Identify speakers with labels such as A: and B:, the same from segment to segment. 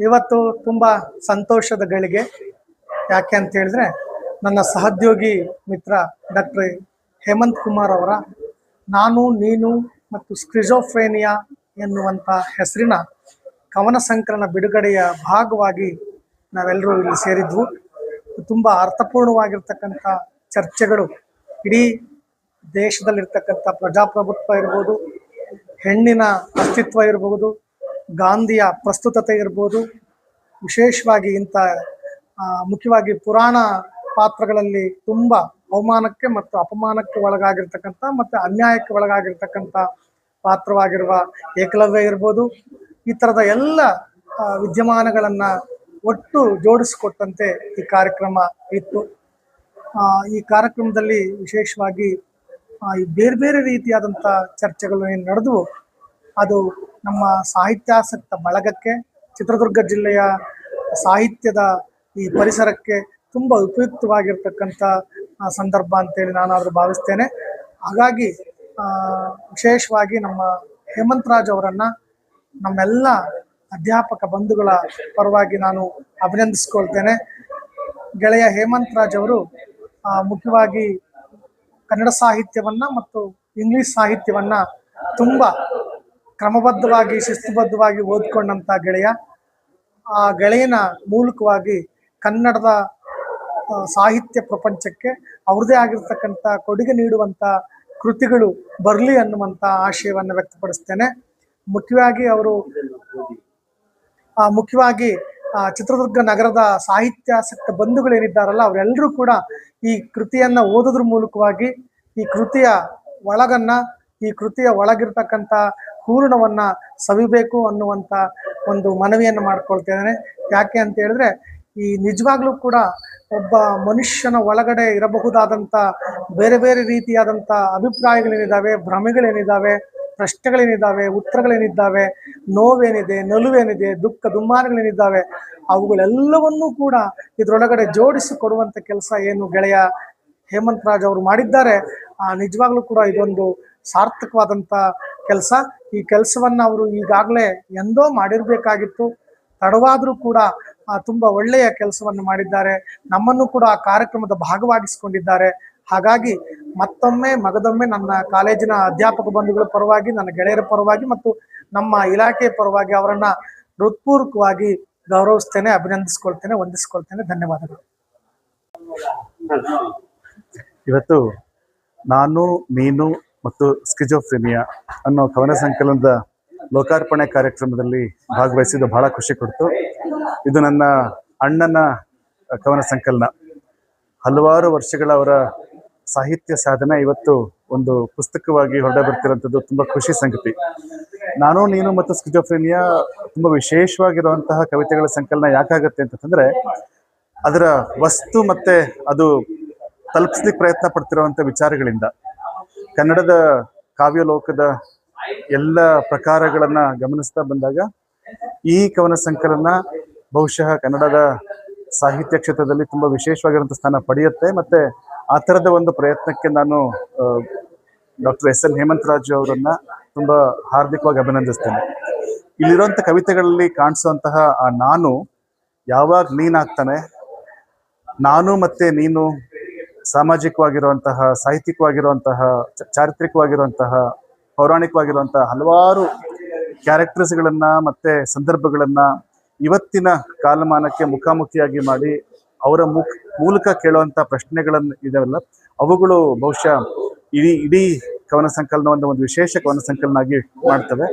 A: ಇವತ್ತು ತುಂಬ ಸಂತೋಷದ ಗಳಿಗೆ. ಯಾಕೆ ಅಂತ ಹೇಳಿದ್ರೆ, ನನ್ನ ಸಹೋದ್ಯೋಗಿ ಮಿತ್ರ ಡಾಕ್ಟರ್ ಹೇಮಂತ್ ಕುಮಾರ್ ಅವರ ನಾನು ನೀನು ಮತ್ತು ಸ್ಕ್ರಿಜೋಫ್ರೇನಿಯಾ ಎನ್ನುವಂಥ ಹೆಸರಿನ ಕವನ ಸಂಕಲನ ಬಿಡುಗಡೆಯ ಭಾಗವಾಗಿ ನಾವೆಲ್ಲರೂ ಇಲ್ಲಿ ಸೇರಿದ್ವು. ತುಂಬ ಅರ್ಥಪೂರ್ಣವಾಗಿರ್ತಕ್ಕಂಥ ಚರ್ಚೆಗಳು, ಇಡೀ ದೇಶದಲ್ಲಿರ್ತಕ್ಕಂಥ ಪ್ರಜಾಪ್ರಭುತ್ವ ಇರ್ಬೋದು, ಹೆಣ್ಣಿನ ಅಸ್ತಿತ್ವ ಇರ್ಬೋದು, ಗಾಂಧಿಯ ಪ್ರಸ್ತುತತೆ ಇರ್ಬೋದು, ವಿಶೇಷವಾಗಿ ಮುಖ್ಯವಾಗಿ ಪುರಾಣ ಪಾತ್ರಗಳಲ್ಲಿ ತುಂಬ ಅವಮಾನಕ್ಕೆ ಮತ್ತು ಅಪಮಾನಕ್ಕೆ ಒಳಗಾಗಿರ್ತಕ್ಕಂಥ ಮತ್ತು ಅನ್ಯಾಯಕ್ಕೆ ಒಳಗಾಗಿರ್ತಕ್ಕಂಥ ಪಾತ್ರವಾಗಿರುವ ಏಕಲವ್ಯ ಇರ್ಬೋದು, ಈ ಥರದ ಎಲ್ಲ ವಿದ್ಯಮಾನಗಳನ್ನು ಒಟ್ಟು ಜೋಡಿಸಿಕೊಟ್ಟಂತೆ ಈ ಕಾರ್ಯಕ್ರಮ ಇತ್ತು. ಈ ಕಾರ್ಯಕ್ರಮದಲ್ಲಿ ವಿಶೇಷವಾಗಿ ಬೇರೆ ಬೇರೆ ರೀತಿಯಾದಂಥ ಚರ್ಚೆಗಳು ಏನು ನಡೆದವು, ಅದು ನಮ್ಮ ಸಾಹಿತ್ಯಾಸಕ್ತ ಬಳಗಕ್ಕೆ, ಚಿತ್ರದುರ್ಗ ಜಿಲ್ಲೆಯ ಸಾಹಿತ್ಯದ ಈ ಪರಿಸರಕ್ಕೆ ತುಂಬ ಉಪಯುಕ್ತವಾಗಿರ್ತಕ್ಕಂಥ ಸಂದರ್ಭ ಅಂತೇಳಿ ನಾನಾದರೂ ಭಾವಿಸ್ತೇನೆ. ಹಾಗಾಗಿ ವಿಶೇಷವಾಗಿ ನಮ್ಮ ಹೇಮಂತ್ ರಾಜ್ ಅವರನ್ನು ನಮ್ಮೆಲ್ಲ ಅಧ್ಯಾಪಕ ಬಂಧುಗಳ ಪರವಾಗಿ ನಾನು ಅಭಿನಂದಿಸ್ಕೊಳ್ತೇನೆ. ಗೆಳೆಯ ಹೇಮಂತ್ ರಾಜ್ ಅವರು ಮುಖ್ಯವಾಗಿ ಕನ್ನಡ ಸಾಹಿತ್ಯವನ್ನು ಮತ್ತು ಇಂಗ್ಲೀಷ್ ಸಾಹಿತ್ಯವನ್ನು ತುಂಬ ಕ್ರಮಬದ್ಧವಾಗಿ ಶಿಸ್ತುಬದ್ಧವಾಗಿ ಓದ್ಕೊಂಡಂಥ ಗೆಳೆಯ. ಆ ಗೆಳೆಯನ ಮೂಲಕವಾಗಿ ಕನ್ನಡದ ಸಾಹಿತ್ಯ ಪ್ರಪಂಚಕ್ಕೆ ಅವ್ರದ್ದೇ ಆಗಿರ್ತಕ್ಕಂಥ ಕೊಡುಗೆ ನೀಡುವಂಥ ಕೃತಿಗಳು ಬರಲಿ ಅನ್ನುವಂಥ ಆಶಯವನ್ನು ವ್ಯಕ್ತಪಡಿಸ್ತೇನೆ. ಮುಖ್ಯವಾಗಿ ಚಿತ್ರದುರ್ಗ ನಗರದ ಸಾಹಿತ್ಯಾಸಕ್ತ ಬಂಧುಗಳೇನಿದ್ದಾರಲ್ಲ, ಅವರೆಲ್ಲರೂ ಕೂಡ ಈ ಕೃತಿಯನ್ನು ಓದೋದ್ರ ಮೂಲಕವಾಗಿ ಈ ಕೃತಿಯ ಒಳಗಿರ್ತಕ್ಕಂಥ ಹೂರಣವನ್ನು ಸವಿಬೇಕು ಅನ್ನುವಂಥ ಒಂದು ಮನವಿಯನ್ನು ಮಾಡ್ಕೊಳ್ತೇನೆ. ಯಾಕೆ ಅಂತ ಹೇಳಿದ್ರೆ, ಈ ನಿಜವಾಗ್ಲೂ ಕೂಡ ಒಬ್ಬ ಮನುಷ್ಯನ ಒಳಗಡೆ ಇರಬಹುದಾದಂಥ ಬೇರೆ ಬೇರೆ ರೀತಿಯಾದಂಥ ಅಭಿಪ್ರಾಯಗಳೇನಿದ್ದಾವೆ, ಭ್ರಮೆಗಳೇನಿದ್ದಾವೆ, ಪ್ರಶ್ನೆಗಳೇನಿದ್ದಾವೆ, ಉತ್ತರಗಳೇನಿದ್ದಾವೆ, ನೋವೇನಿದೆ, ನಲುವೇನಿದೆ, ದುಃಖ ದುಮ್ಮಾನಗಳೇನಿದ್ದಾವೆ, ಅವುಗಳೆಲ್ಲವನ್ನೂ ಕೂಡ ಇದರೊಳಗಡೆ ಜೋಡಿಸಿ ಕೊಡುವಂಥ ಕೆಲಸ ಏನು ಗೆಳೆಯ ಹೇಮಂತ್ ರಾಜ್ ಅವರು ಮಾಡಿದ್ದಾರೆ, ನಿಜವಾಗ್ಲೂ ಕೂಡ ಇದೊಂದು ಸಾರ್ಥಕವಾದಂಥ ಕೆಲಸ. ಈ ಕೆಲಸವನ್ನು ಅವರು ಈಗಾಗಲೇ ಎಂದೋ ಮಾಡಿರಬೇಕಾಗಿತ್ತು, ತಡವಾದರೂ ಕೂಡ ತುಂಬ ಒಳ್ಳೆಯ ಕೆಲಸವನ್ನು ಮಾಡಿದ್ದಾರೆ. ನಮ್ಮನ್ನು ಕೂಡ ಆ ಕಾರ್ಯಕ್ರಮದ ಭಾಗವಾಗಿಸಿಕೊಂಡಿದ್ದಾರೆ. ಹಾಗಾಗಿ ಮಗದೊಮ್ಮೆ ನನ್ನ ಕಾಲೇಜಿನ ಅಧ್ಯಾಪಕ ಬಂಧುಗಳ ಪರವಾಗಿ, ನನ್ನ ಗೆಳೆಯರ ಪರವಾಗಿ ಮತ್ತು ನಮ್ಮ ಇಲಾಖೆಯ ಪರವಾಗಿ ಅವರನ್ನು ಹೃತ್ಪೂರ್ವಕವಾಗಿ ಗೌರವಿಸ್ತೇನೆ, ಅಭಿನಂದಿಸ್ಕೊಳ್ತೇನೆ, ವಂದಿಸ್ಕೊಳ್ತೇನೆ. ಧನ್ಯವಾದಗಳು.
B: ಇವತ್ತು ನಾನು ನೀನು ಮತ್ತು ಸ್ಕಿಜೋಫ್ರೆನಿಯಾ ಅನ್ನೋ ಕವನ ಸಂಕಲನದ ಲೋಕಾರ್ಪಣೆ ಕಾರ್ಯಕ್ರಮದಲ್ಲಿ ಭಾಗವಹಿಸಿದ್ದು ಬಹಳ ಖುಷಿ ಕೊಡ್ತು. ಇದು ನನ್ನ ಅಣ್ಣನ ಕವನ ಸಂಕಲನ. ಹಲವಾರು ವರ್ಷಗಳ ಅವರ ಸಾಹಿತ್ಯ ಸಾಧನೆ ಇವತ್ತು ಒಂದು ಪುಸ್ತಕವಾಗಿ ಹೊರಡ ಬರ್ತಿರೋಂಥದ್ದು ತುಂಬ ಖುಷಿ ಸಂಗತಿ. ನಾನು ನೀನು ಮತ್ತು ಸ್ಕಿಜೋಫ್ರೆನಿಯಾ ತುಂಬ ವಿಶೇಷವಾಗಿರುವಂತಹ ಕವಿತೆಗಳ ಸಂಕಲನ ಯಾಕಾಗತ್ತೆ ಅಂತಂದರೆ, ಅದರ ವಸ್ತು ಮತ್ತು ಅದು ತಲುಪಿಸ್ಲಿಕ್ಕೆ ಪ್ರಯತ್ನ ಪಡ್ತಿರುವಂಥ ವಿಚಾರಗಳಿಂದ ಕನ್ನಡದ ಕಾವ್ಯಲೋಕದ ಎಲ್ಲ ಪ್ರಕಾರಗಳನ್ನು ಗಮನಿಸ್ತಾ ಬಂದಾಗ ಈ ಕವನ ಸಂಕಲನ ಬಹುಶಃ ಕನ್ನಡದ ಸಾಹಿತ್ಯ ಕ್ಷೇತ್ರದಲ್ಲಿ ತುಂಬ ವಿಶೇಷವಾಗಿರುವಂಥ ಸ್ಥಾನ ಪಡೆಯುತ್ತೆ. ಮತ್ತು ಆ ಥರದ ಒಂದು ಪ್ರಯತ್ನಕ್ಕೆ ನಾನು doctor S N Hemanth Raj ಅವರನ್ನು ತುಂಬ ಹಾರ್ದಿಕವಾಗಿ ಅಭಿನಂದಿಸ್ತೇನೆ. ಇಲ್ಲಿರುವಂಥ ಕವಿತೆಗಳಲ್ಲಿ ಕಾಣಿಸುವಂತಹ ಆ ನಾನು ಯಾವಾಗ ನೀನಾಗ್ತಾನೆ, ನಾನು ಮತ್ತು ನೀನು ಸಾಮಾಜಿಕವಾಗಿರುವಂತಹ, ಸಾಹಿತ್ಯಿಕವಾಗಿರುವಂತಹ, ಚಾರಿತ್ರಿಕವಾಗಿರುವಂತಹ, ಪೌರಾಣಿಕವಾಗಿರುವಂತಹ ಹಲವಾರು ಕ್ಯಾರೆಕ್ಟರ್ಸ್ಗಳನ್ನು ಮತ್ತು ಸಂದರ್ಭಗಳನ್ನು ಇವತ್ತಿನ ಕಾಲಮಾನಕ್ಕೆ ಮುಖಾಮುಖಿಯಾಗಿ ಮಾಡಿ ಅವರ ಮೂಲಕ ಕೇಳುವಂಥ ಪ್ರಶ್ನೆಗಳನ್ನು ಇದೆಲ್ಲ ಅವುಗಳು ಬಹುಶಃ ಇಡೀ ಕವನ ಸಂಕಲನವನ್ನು ಒಂದು ವಿಶೇಷ ಕವನ ಸಂಕಲನ ಆಗಿ ಮಾಡ್ತವೆ.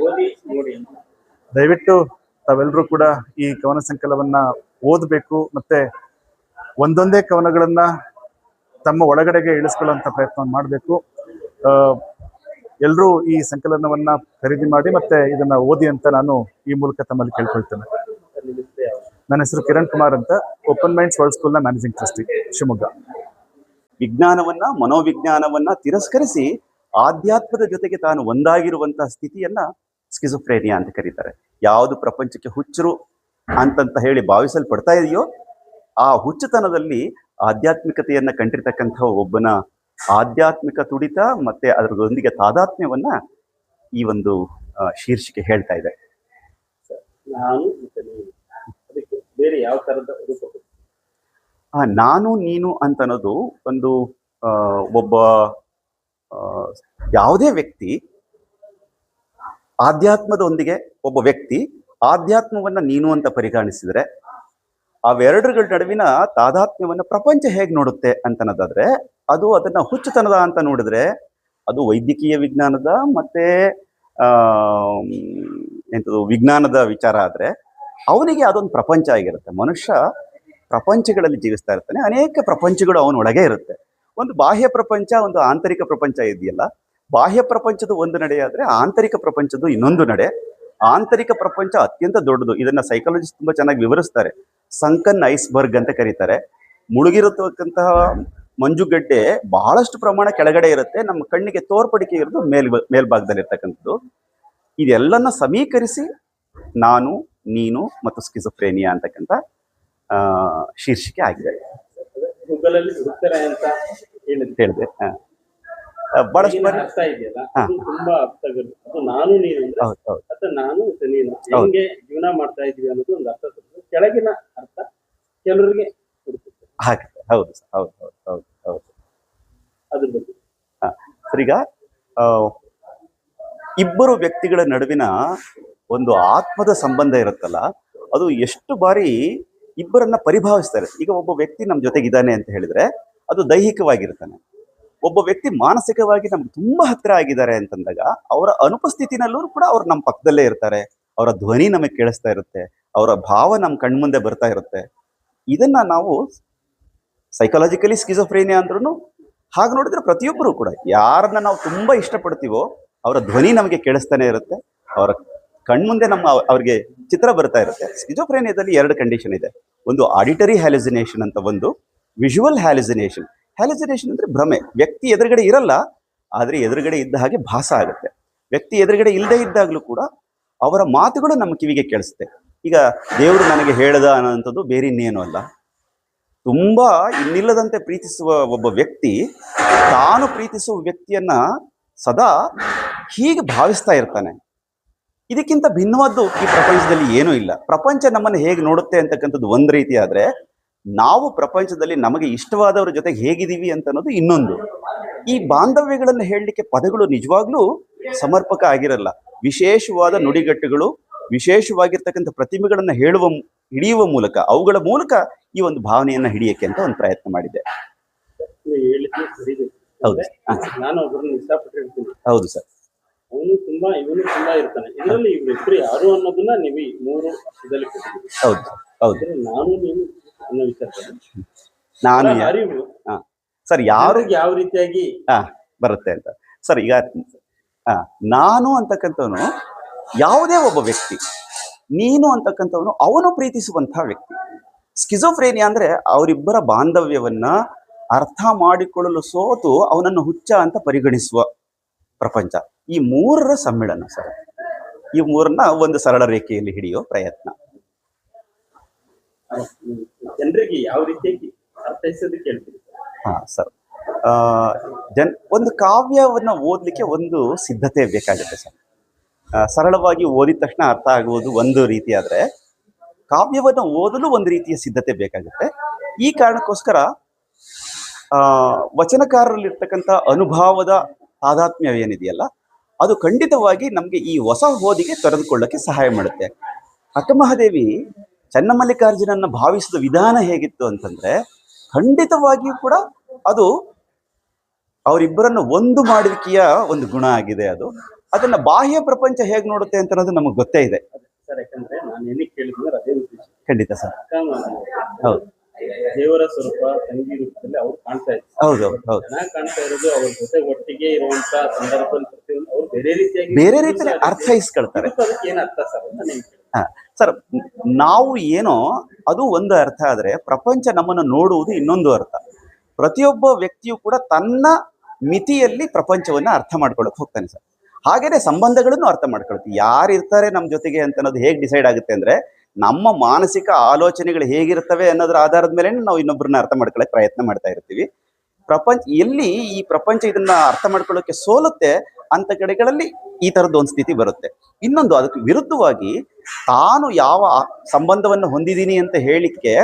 B: ದಯವಿಟ್ಟು ತಾವೆಲ್ಲರೂ ಕೂಡ ಈ ಕವನ ಸಂಕಲನವನ್ನು ಓದಬೇಕು, ಮತ್ತು ಒಂದೊಂದೇ ಕವನಗಳನ್ನು ತಮ್ಮ ಒಳಗಡೆಗೆ ಇಳಿಸ್ಕೊಳ್ಳುವಂಥ ಪ್ರಯತ್ನವನ್ನು ಮಾಡಬೇಕು. ಎಲ್ಲರೂ ಈ ಸಂಕಲನವನ್ನು ಖರೀದಿ ಮಾಡಿ ಮತ್ತು ಇದನ್ನು ಓದಿ ಅಂತ ನಾನು ಈ ಮೂಲಕ ತಮ್ಮಲ್ಲಿ ಕೇಳ್ಕೊಳ್ತೇನೆ. ನನ್ನ ಹೆಸರು ಕಿರಣ್ ಕುಮಾರ್ ಅಂತ, ಓಪನ್ ಮೈಂಡ್ಸ್ ವರ್ಲ್ಡ್ ಸ್ಕೂಲ್ನ ಮ್ಯಾನೇಜಿಂಗ್ ಟ್ರಸ್ಟಿ, ಶಿವಮೊಗ್ಗ.
C: ವಿಜ್ಞಾನವನ್ನ, ಮನೋವಿಜ್ಞಾನವನ್ನ ತಿರಸ್ಕರಿಸಿ ಆಧ್ಯಾತ್ಮದ ಜೊತೆಗೆ ತಾನು ಒಂದಾಗಿರುವಂತಹ ಸ್ಥಿತಿಯನ್ನ ಸ್ಕಿಜೋಫ್ರೇನಿಯಾ ಅಂತ ಕರೀತಾರೆ. ಯಾವುದು ಪ್ರಪಂಚಕ್ಕೆ ಹುಚ್ಚರು ಅಂತಂತ ಹೇಳಿ ಭಾವಿಸಲ್ಪಡ್ತಾ ಇದೆಯೋ, ಆ ಹುಚ್ಚುತನದಲ್ಲಿ ಆಧ್ಯಾತ್ಮಿಕತೆಯನ್ನ ಕಂಡಿರ್ತಕ್ಕಂಥ ಒಬ್ಬನ ಆಧ್ಯಾತ್ಮಿಕ ತುಡಿತ ಮತ್ತೆ ಅದರೊಂದಿಗೆ ತಾದಾತ್ಮ್ಯವನ್ನ ಈ ಒಂದು ಶೀರ್ಷಿಕೆ ಹೇಳ್ತಾ ಇದೆ.
D: ಯಾವ ತರದ ರೂಪ?
C: ನಾನು ನೀನು ಅಂತ ಅನ್ನೋದು ಒಂದು ಒಬ್ಬ ಯಾವುದೇ ವ್ಯಕ್ತಿ ಆಧ್ಯಾತ್ಮದೊಂದಿಗೆ ಒಬ್ಬ ವ್ಯಕ್ತಿ ಆಧ್ಯಾತ್ಮವನ್ನ ನೀನು ಅಂತ ಪರಿಗಣಿಸಿದ್ರೆ ಅವೆರಡರ ನಡುವಿನ ತಾದಾತ್ಮ್ಯವನ್ನ ಪ್ರಪಂಚ ಹೇಗೆ ನೋಡುತ್ತೆ ಅಂತನ್ನೋದಾದ್ರೆ ಅದು ಅದನ್ನ ಹುಚ್ಚುತನದ ಅಂತ ನೋಡಿದ್ರೆ ಅದು ವೈದ್ಯಕೀಯ ವಿಜ್ಞಾನದ ಮತ್ತೆ ಎಂಥದ್ದು ವಿಜ್ಞಾನದ ವಿಚಾರ ಆದ್ರೆ ಅವನಿಗೆ ಅದೊಂದು ಪ್ರಪಂಚ ಆಗಿರುತ್ತೆ. ಮನುಷ್ಯ ಪ್ರಪಂಚಗಳಲ್ಲಿ ಜೀವಿಸ್ತಾ ಇರ್ತಾನೆ, ಅನೇಕ ಪ್ರಪಂಚಗಳು ಅವನೊಳಗೆ ಇರುತ್ತೆ. ಒಂದು ಬಾಹ್ಯ ಪ್ರಪಂಚ, ಒಂದು ಆಂತರಿಕ ಪ್ರಪಂಚ ಇದೆಯಲ್ಲ. ಬಾಹ್ಯ ಪ್ರಪಂಚದ ಒಂದು ನಡೆ ಆದ್ರೆ ಆಂತರಿಕ ಪ್ರಪಂಚದ ಇನ್ನೊಂದು ನಡೆ. ಆಂತರಿಕ ಪ್ರಪಂಚ ಅತ್ಯಂತ ದೊಡ್ಡದು. ಇದನ್ನ ಸೈಕಾಲಜಿಸ್ಟ್ ತುಂಬಾ ಚೆನ್ನಾಗಿ ವಿವರಿಸ್ತಾರೆ. ಸಂಕನ್ ಐಸ್ಬರ್ಗ್ ಅಂತ ಕರೀತಾರೆ. ಮುಳುಗಿರತಕ್ಕಂತಹ ಮಂಜುಗಡ್ಡೆ ಬಹಳಷ್ಟು ಪ್ರಮಾಣ ಕೆಳಗಡೆ ಇರುತ್ತೆ, ನಮ್ಮ ಕಣ್ಣಿಗೆ ತೋರ್ಪಡಿಕೆ ಇರೋದು ಮೇಲ್ಭಾಗದಲ್ಲಿ ಇರ್ತಕ್ಕಂಥದ್ದು. ಇದೆಲ್ಲನ್ನ ಸಮೀಕರಿಸಿ ನಾನು ನೀನು ಮತ್ತು ಸ್ಕಿಜೋಫ್ರೇನಿಯಾ ಅಂತಕ್ಕಂಥ ಶೀರ್ಷಿಕೆ ಆಗಿದೆ.
D: ಗೂಗಲ್ ಅಲ್ಲಿ ಹುಡುಕ್ತಾರೆ ಅಂತ
C: ಹೇಳಿದೆ. ಬಹಳಷ್ಟು ಬಾರಿ
D: ಅರ್ಥ ಇದೆಯಲ್ಲ, ಅದು ತುಂಬಾ ಅರ್ಥಗಳು. ಅದು ನಾನು ನೀನು ಅಂದ್ರೆ ಅಥವಾ ನಾನು ಮತ್ತು ನೀನು ಹೆಂಗೆ ಜೀವನ ಮಾಡ್ತಾ ಇದೀವಿ ಅನ್ನೋದು ಒಂದು ಅರ್ಥ. ಕೆಳಗಿನ ಅರ್ಥ ಕೆಲವರಿಗೆ ಹುಡುಕುತ್ತೆ.
C: ಹಾಗೆ ಹೌದು ಹೌದು ಹೌದು ಹೌದು ಹೌದು
D: ಅದ್ರ ಬಗ್ಗೆ
C: ಸರ್, ಈಗ ಇಬ್ಬರು ವ್ಯಕ್ತಿಗಳ ನಡುವಿನ ಒಂದು ಆತ್ಮದ ಸಂಬಂಧ ಇರುತ್ತಲ್ಲ, ಅದು ಎಷ್ಟು ಬಾರಿ ಇಬ್ಬರನ್ನ ಪರಿಭಾವಿಸ್ತಾರೆ. ಈಗ ಒಬ್ಬ ವ್ಯಕ್ತಿ ನಮ್ಮ ಜೊತೆಗಿದ್ದಾನೆ ಅಂತ ಹೇಳಿದ್ರೆ ಅದು ದೈಹಿಕವಾಗಿರ್ತಾನೆ. ಒಬ್ಬ ವ್ಯಕ್ತಿ ಮಾನಸಿಕವಾಗಿ ನಮ್ಗೆ ತುಂಬಾ ಹತ್ತಿರ ಆಗಿದ್ದಾರೆ ಅಂತಂದಾಗ ಅವರ ಅನುಪಸ್ಥಿತಿನಲ್ಲೂ ಕೂಡ ಅವ್ರು ನಮ್ಮ ಪಕ್ಕದಲ್ಲೇ ಇರ್ತಾರೆ. ಅವರ ಧ್ವನಿ ನಮಗೆ ಕೇಳಿಸ್ತಾ ಇರುತ್ತೆ, ಅವರ ಭಾವ ನಮ್ಮ ಕಣ್ಮುಂದೆ ಬರ್ತಾ ಇರುತ್ತೆ. ಇದನ್ನ ನಾವು ಸೈಕಾಲಜಿಕಲಿ ಸ್ಕಿಜೋಫ್ರೇನಿಯಾ ಅಂದ್ರೂ ಹಾಗೆ ನೋಡಿದ್ರೆ ಪ್ರತಿಯೊಬ್ಬರು ಕೂಡ ಯಾರನ್ನ ನಾವು ತುಂಬಾ ಇಷ್ಟಪಡ್ತೀವೋ ಅವರ ಧ್ವನಿ ನಮಗೆ ಕೇಳಿಸ್ತಾನೆ ಇರುತ್ತೆ, ಅವರ ಕಣ್ಮುಂದೆ ಅವ್ರಿಗೆ ಚಿತ್ರ ಬರ್ತಾ ಇರುತ್ತೆ. ಸ್ಕಿಜೋಫ್ರೇನಿಯಾದಲ್ಲಿ 2 ಕಂಡೀಷನ್ ಇದೆ. ಒಂದು ಆಡಿಟರಿ ಹ್ಯಾಲುಸಿನೇಷನ್ ಅಂತ, ಒಂದು ವಿಜುವಲ್ ಹ್ಯಾಲುಸಿನೇಷನ್. ಹ್ಯಾಲುಸಿನೇಷನ್ ಅಂದ್ರೆ ಭ್ರಮೆ. ವ್ಯಕ್ತಿ ಎದುರುಗಡೆ ಇರಲ್ಲ, ಆದ್ರೆ ಎದುರುಗಡೆ ಇದ್ದ ಹಾಗೆ ಭಾಸ ಆಗುತ್ತೆ. ವ್ಯಕ್ತಿ ಎದುರುಗಡೆ ಇಲ್ಲದೆ ಇದ್ದಾಗಲೂ ಕೂಡ ಅವರ ಮಾತುಗಳು ನಮ್ಮ ಕಿವಿಗೆ ಕೇಳಿಸುತ್ತೆ. ಈಗ ದೇವರು ನನಗೆ ಹೇಳ್ದ ಅನ್ನೋಂಥದ್ದು ಬೇರೆ ಇನ್ನೇನು ಅಲ್ಲ. ತುಂಬಾ ಇನ್ನಿಲ್ಲದಂತೆ ಪ್ರೀತಿಸುವ ಒಬ್ಬ ವ್ಯಕ್ತಿ ತಾನು ಪ್ರೀತಿಸುವ ವ್ಯಕ್ತಿಯನ್ನ ಸದಾ ಹೀಗೆ ಭಾವಿಸ್ತಾ ಇರ್ತಾನೆ. ಇದಕ್ಕಿಂತ ಭಿನ್ನವಾದ್ದು ಈ ಪ್ರಪಂಚದಲ್ಲಿ ಏನೂ ಇಲ್ಲ. ಪ್ರಪಂಚ ನಮ್ಮನ್ನು ಹೇಗೆ ನೋಡುತ್ತೆ ಅಂತಕ್ಕಂಥದ್ದು ಒಂದು ರೀತಿ ಆದ್ರೆ, ನಾವು ಪ್ರಪಂಚದಲ್ಲಿ ನಮಗೆ ಇಷ್ಟವಾದವರ ಜೊತೆಗೆ ಹೇಗಿದ್ದೀವಿ ಅಂತ ಅನ್ನೋದು ಇನ್ನೊಂದು. ಈ ಬಾಂಧವ್ಯಗಳನ್ನು ಹೇಳಲಿಕ್ಕೆ ಪದಗಳು ನಿಜವಾಗ್ಲೂ ಸಮರ್ಪಕ ಆಗಿರಲ್ಲ. ವಿಶೇಷವಾದ ನುಡಿಗಟ್ಟುಗಳು, ವಿಶೇಷವಾಗಿರ್ತಕ್ಕಂಥ ಪ್ರತಿಮೆಗಳನ್ನ ಹಿಡಿಯುವ ಮೂಲಕ, ಅವುಗಳ ಮೂಲಕ ಈ ಒಂದು ಭಾವನೆಯನ್ನ ಹಿಡಿಯಕ್ಕೆ ಅಂತ ಒಂದು ಪ್ರಯತ್ನ ಮಾಡಿದೆ. ಹೌದು,
D: ನಾನು ಒಬ್ಬರನ್ನ ಇಷ್ಟಪಟ್ಟು ಹೇಳ್ತೀನಿ.
C: ಹೌದು ಸರ್.
D: ಅವನು ತುಂಬಾ ಇವನು ತುಂಬಾ ಇರ್ತಾನೆ. ಇದರಲ್ಲಿ ಇವ್ರಿಬ್ರು ಯಾರು ಅನ್ನೋದನ್ನ ನೀವು 3 ಇದರಲ್ಲಿ ಕೊಟ್ಟಿದ್ದೀವಿ.
C: ಹೌದು ಹೌದು.
D: ನಾನು ನೀನು ಅನ್ನೋ ವಿಚಾರದಲ್ಲಿ
C: ನಾನು ಸರ್ ಯಾರು
D: ಯಾವ ರೀತಿಯಾಗಿ
C: ಬರುತ್ತೆ ಅಂತ ಸರ್. ಈಗ ನಾನು ಅಂತಕ್ಕಂಥವನು ಯಾವುದೇ ಒಬ್ಬ ವ್ಯಕ್ತಿ, ನೀನು ಅಂತಕ್ಕಂಥವನು ಅವನು ಪ್ರೀತಿಸುವಂತಹ ವ್ಯಕ್ತಿ. ಸ್ಕಿಜೋಫ್ರೇನಿಯಾ ಅಂದ್ರೆ ಅವರಿಬ್ಬರ ಬಾಂಧವ್ಯವನ್ನ ಅರ್ಥ ಮಾಡಿಕೊಳ್ಳಲು ಸೋತು ಅವನನ್ನು ಹುಚ್ಚ ಅಂತ ಪರಿಗಣಿಸುವ ಪ್ರಪಂಚ. ಈ 3ರ ಸಮ್ಮಿಳನ ಸರ್. ಈ 3ರನ್ನ ಒಂದು ಸರಳ ರೇಖೆಯಲ್ಲಿ ಹಿಡಿಯೋ ಪ್ರಯತ್ನ.
D: ಜನರಿಗೆ ಯಾವ ರೀತಿಯಾಗಿ ಅರ್ಥೈಸೋದಕ್ಕೆ ಹೇಳ್ತೀವಿ?
C: ಸರ್, ಒಂದು ಕಾವ್ಯವನ್ನ ಓದ್ಲಿಕ್ಕೆ ಒಂದು ಸಿದ್ಧತೆ ಬೇಕಾಗುತ್ತೆ ಸರ್. ಸರಳವಾಗಿ ಓದಿದ ತಕ್ಷಣ ಅರ್ಥ ಆಗುವುದು ಒಂದು ರೀತಿ ಆದ್ರೆ, ಕಾವ್ಯವನ್ನು ಓದಲು ಒಂದು ರೀತಿಯ ಸಿದ್ಧತೆ ಬೇಕಾಗುತ್ತೆ. ಈ ಕಾರಣಕ್ಕೋಸ್ಕರ ವಚನಕಾರರಲ್ಲಿರ್ತಕ್ಕಂಥ ಅನುಭವದ ತಾದಾತ್ಮ್ಯವೇನಿದೆಯಲ್ಲ, ಅದು ಖಂಡಿತವಾಗಿ ನಮಗೆ ಈ ಹೊಸ ಓದಿಗೆ ತೆರೆದುಕೊಳ್ಳಕ್ಕೆ ಸಹಾಯ ಮಾಡುತ್ತೆ. ಅಕ್ಕಮಹಾದೇವಿ ಚನ್ನಮಲ್ಲಿಕಾರ್ಜುನನ್ನ ಭಾವಿಸಿದ ವಿಧಾನ ಹೇಗಿತ್ತು ಅಂತಂದ್ರೆ, ಖಂಡಿತವಾಗಿಯೂ ಕೂಡ ಅದು ಅವರಿಬ್ಬರನ್ನ ಒಂದು ಮಾಡುವಿಕೆಯ ಒಂದು ಗುಣ ಆಗಿದೆ. ಅದನ್ನ ಬಾಹ್ಯ ಪ್ರಪಂಚ ಹೇಗೆ ನೋಡುತ್ತೆ ಅಂತ ಅನ್ನೋದು ನಮಗೆ ಗೊತ್ತೇ ಇದೆ
D: ಸರ್. ಯಾಕಂದ್ರೆ ನಾನು ಏನಕ್ಕೆ ಕೇಳಿದ್ರೆ ಅದೇ ಉದ್ದೇಶ.
C: ಖಂಡಿತ ಸರ್. ಹೌದು,
D: ದೇವರ ಸ್ವರೂಪ ತಂಗಿ ರೂಪದಲ್ಲಿ ಅವ್ರು ಕಾಣ್ತಾ ಇದ್ದಾರೆ.
C: ಹೌದು ಹೌದು.
D: ಚೆನ್ನಾಗಿ ಕಾಣ್ತಾ ಇರೋದು ಅವ್ರ ಜೊತೆ ಒಟ್ಟಿಗೆ ಇರುವಂತ ಸಂದರ್ಭದಲ್ಲಿ ಪ್ರತಿಯೊಂದು ಅವ್ರು ಬೇರೆ ರೀತಿಯಲ್ಲಿ
C: ಅರ್ಥೈಸ್ಕೊಳ್ತಾರೆ.
D: ಏನ್ ಅರ್ಥ ಸರ್?
C: ಸರ್, ನಾವು ಏನೋ ಅದು ಒಂದು ಅರ್ಥ ಆದ್ರೆ ಪ್ರಪಂಚ ನಮ್ಮನ್ನು ನೋಡುವುದು ಇನ್ನೊಂದು ಅರ್ಥ. ಪ್ರತಿಯೊಬ್ಬ ವ್ಯಕ್ತಿಯು ಕೂಡ ತನ್ನ ಮಿತಿಯಲ್ಲಿ ಪ್ರಪಂಚವನ್ನ ಅರ್ಥ ಮಾಡ್ಕೊಳಕ್ ಹೋಗ್ತಾನೆ ಸರ್. ಹಾಗೇನೆ ಸಂಬಂಧಗಳನ್ನು ಅರ್ಥ ಮಾಡ್ಕೊಳ್ತೀವಿ. ಯಾರು ಇರ್ತಾರೆ ನಮ್ಮ ಜೊತೆಗೆ ಅಂತ ಅನ್ನೋದು ಹೇಗೆ ಡಿಸೈಡ್ ಆಗುತ್ತೆ ಅಂದ್ರೆ, ನಮ್ಮ ಮಾನಸಿಕ ಆಲೋಚನೆಗಳು ಹೇಗಿರ್ತವೆ ಅನ್ನೋದ್ರ ಆಧಾರದ ಮೇಲೆ ನಾವು ಇನ್ನೊಬ್ಬರನ್ನ ಅರ್ಥ ಮಾಡ್ಕೊಳ್ಳೋಕೆ ಪ್ರಯತ್ನ ಮಾಡ್ತಾ ಇರ್ತೀವಿ. ಎಲ್ಲಿ ಈ ಪ್ರಪಂಚ ಇದನ್ನ ಅರ್ಥ ಮಾಡ್ಕೊಳ್ಳೋಕೆ ಸೋಲುತ್ತೆ, ಅಂತ ಕಡೆಗಳಲ್ಲಿ ಈ ತರದ್ದು ಒಂದು ಸ್ಥಿತಿ ಬರುತ್ತೆ. ಇನ್ನೊಂದು ಅದಕ್ಕೆ ವಿರುದ್ಧವಾಗಿ ತಾನು ಯಾವ ಸಂಬಂಧವನ್ನು ಹೊಂದಿದ್ದೀನಿ ಅಂತ ಹೇಳಿಕ್ಕೆ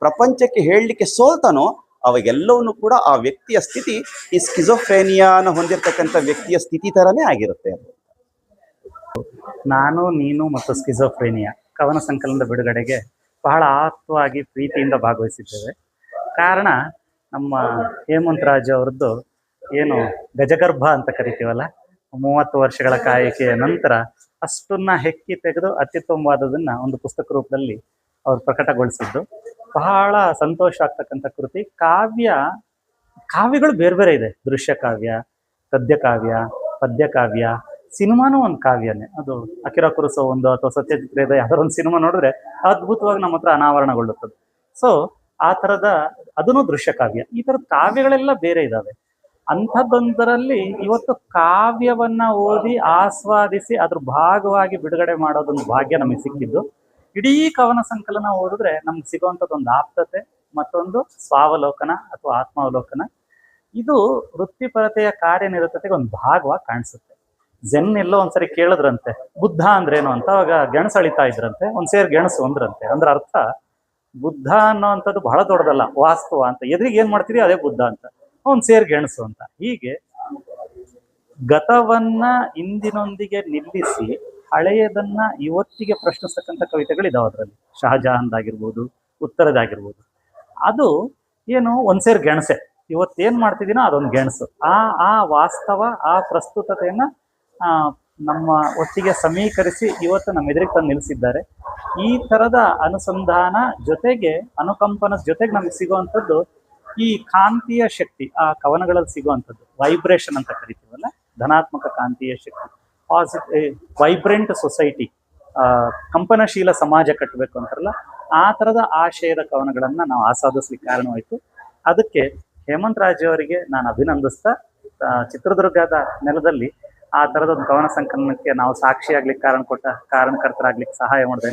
C: ಪ್ರಪಂಚಕ್ಕೆ ಹೇಳಲಿಕ್ಕೆ ಸೋಲ್ತಾನೋ ಅವಾಗೆಲ್ಲವನ್ನೂ ಕೂಡ ಆ ವ್ಯಕ್ತಿಯ ಸ್ಥಿತಿ ಈ ಸ್ಕಿಜೋಫ್ರೇನಿಯಾನ ಹೊಂದಿರತಕ್ಕಂಥ ವ್ಯಕ್ತಿಯ ಸ್ಥಿತಿ ತರನೇ ಆಗಿರುತ್ತೆ ಅದು.
E: ನಾನು ನೀನು ಮತ್ತು ಸ್ಕಿಜೋಫ್ರೇನಿಯಾ ಕವನ ಸಂಕಲನದ ಬಿಡುಗಡೆಗೆ ಬಹಳ ಆತ್ಮವಾಗಿ ಪ್ರೀತಿಯಿಂದ ಭಾಗವಹಿಸಿದ್ದೇವೆ. ಕಾರಣ ನಮ್ಮ ಹೇಮಂತ್ ರಾಜ್ ಅವರದ್ದು ಏನು ಗಜಗರ್ಭ ಅಂತ ಕರಿತೀವಲ್ಲ, 30 ವರ್ಷಗಳ ಕಾಯಿಕೆಯ ನಂತರ ಅಷ್ಟನ್ನ ಹೆಕ್ಕಿ ತೆಗೆದು ಅತ್ಯುತ್ತಮವಾದದನ್ನ ಒಂದು ಪುಸ್ತಕ ರೂಪದಲ್ಲಿ ಅವ್ರು ಪ್ರಕಟಗೊಳಿಸಿದ್ದು ಬಹಳ ಸಂತೋಷ ಆಗ್ತಕ್ಕಂಥ ಕೃತಿ. ಕಾವ್ಯಗಳು ಬೇರೆ ಬೇರೆ ಇದೆ. ದೃಶ್ಯ ಕಾವ್ಯ, ಗದ್ಯ ಕಾವ್ಯ, ಪದ್ಯ ಕಾವ್ಯ, ಸಿನಿಮಾನೂ ಒಂದು ಕಾವ್ಯನೇ. ಅದು ಅಕಿರಾ ಕುರೋಸಾವಾ ಒಂದು ಅಥವಾ ಸತ್ಯಜಿತ್ ರೇ ಯಾವ್ದಾರ ಒಂದು ಸಿನಿಮಾ ನೋಡಿದ್ರೆ ಅದ್ಭುತವಾಗಿ ನಮ್ಮ ಹತ್ರ ಅನಾವರಣಗೊಳ್ಳುತ್ತದೆ. ಸೊ ಆ ಥರದ ಅದನ್ನು ದೃಶ್ಯ ಕಾವ್ಯ. ಈ ಥರದ ಕಾವ್ಯಗಳೆಲ್ಲ ಬೇರೆ ಇದ್ದಾವೆ. ಅಂಥದ್ದೊಂದರಲ್ಲಿ ಇವತ್ತು ಕಾವ್ಯವನ್ನ ಓದಿ ಆಸ್ವಾದಿಸಿ ಅದ್ರ ಭಾಗವಾಗಿ ಬಿಡುಗಡೆ ಮಾಡೋದೊಂದು ಭಾಗ್ಯ ನಮಗೆ ಸಿಕ್ಕಿದ್ದು. ಇಡೀ ಕವನ ಸಂಕಲನ ಓದಿದ್ರೆ ನಮ್ಗೆ ಸಿಗುವಂಥದ್ದೊಂದು ಆಪ್ತತೆ, ಮತ್ತೊಂದು ಸ್ವಾವಲೋಕನ ಅಥವಾ ಆತ್ಮಾವಲೋಕನ. ಇದು ವೃತ್ತಿಪರತೆಯ ಕಾರ್ಯನಿರತತೆಗೆ ಒಂದು ಭಾಗವಾಗಿ ಕಾಣಿಸುತ್ತೆ. ಜೆನ್ ಎಲ್ಲೋ ಒಂದ್ಸರಿ ಕೇಳಿದ್ರಂತೆ ಬುದ್ಧ ಅಂದ್ರೇನು ಅಂತ. ಅವಾಗ ಗೆಣಸು ಅಳಿತಾ ಇದ್ರಂತೆ, ಒಂದ್ ಸೇರ್ ಗೆಣಸು ಅಂದ್ರಂತೆ. ಅಂದ್ರೆ ಅರ್ಥ ಬುದ್ಧ ಅನ್ನೋವಂಥದ್ದು ಬಹಳ ದೊಡ್ಡದಲ್ಲ, ವಾಸ್ತವ ಅಂತ. ಎದುರಿಗೆ ಏನ್ ಮಾಡ್ತೀರಿ ಅದೇ ಬುದ್ಧ ಅಂತ, ಒಂದ್ ಸೇರ್ ಗೆಣಸು ಅಂತ. ಹೀಗೆ ಗತವನ್ನ ಇಂದಿನೊಂದಿಗೆ ನಿಲ್ಲಿಸಿ ಹಳೆಯದನ್ನ ಇವತ್ತಿಗೆ ಪ್ರಶ್ನಿಸ್ತಕ್ಕಂಥ ಕವಿತೆಗಳಿದಾವೆ ಅದರಲ್ಲಿ. ಶಹಜಹಾನ್ದಾಗಿರ್ಬೋದು, ಉತ್ತರದಾಗಿರ್ಬೋದು. ಅದು ಏನು ಒಂದ್ ಸೇರ್ ಗೆಣಸೆ, ಇವತ್ತೇನ್ ಮಾಡ್ತಿದ್ದೀನೋ ಅದೊಂದು ಗೆಣಸು. ಆ ವಾಸ್ತವ, ಆ ಪ್ರಸ್ತುತತೆಯನ್ನ ನಮ್ಮ ಒಟ್ಟಿಗೆ ಸಮೀಕರಿಸಿ ಇವತ್ತು ನಮ್ಮ ಎದುರಿಗೆ ತಂದು ನಿಲ್ಲಿಸಿದ್ದಾರೆ. ಈ ತರದ ಅನುಸಂಧಾನ ಜೊತೆಗೆ ಅನುಕಂಪನದ ಜೊತೆಗೆ ನಮ್ಗೆ ಸಿಗುವಂಥದ್ದು ಈ ಕಾಂತೀಯ ಶಕ್ತಿ. ಆ ಕವನಗಳಲ್ಲಿ ಸಿಗುವಂಥದ್ದು ವೈಬ್ರೇಷನ್ ಅಂತ ಕರಿತೀವಲ್ಲ, ಧನಾತ್ಮಕ ಕಾಂತೀಯ ಶಕ್ತಿ, ವೈಬ್ರೆಂಟ್ ಸೊಸೈಟಿ, ಕಂಪನಶೀಲ ಸಮಾಜ ಕಟ್ಟಬೇಕು ಅಂತಾರಲ್ಲ, ಆ ಥರದ ಆಶಯದ ಕವನಗಳನ್ನ ನಾವು ಆಸ್ವಾದಿಸ್ಲಿಕ್ಕೆ ಕಾರಣವಾಯಿತು. ಅದಕ್ಕೆ ಹೇಮಂತ್ ರಾಜ್ ಅವರಿಗೆ ನಾನು ಅಭಿನಂದಿಸ್ತಾ, ಚಿತ್ರದುರ್ಗದ ನೆಲದಲ್ಲಿ ಆ ಥರದೊಂದು ಕವನ ಸಂಕಲನಕ್ಕೆ ನಾವು ಸಾಕ್ಷಿಯಾಗ್ಲಿಕ್ಕೆ ಕಾರಣಕರ್ತರಾಗ್ಲಿಕ್ಕೆ ಸಹಾಯ ಮಾಡಿದ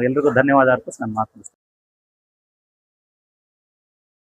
E: ಎಲ್ರಿಗೂ ಧನ್ಯವಾದ ಅರ್ಪಿಸಿ ನಾನು ಮಾತು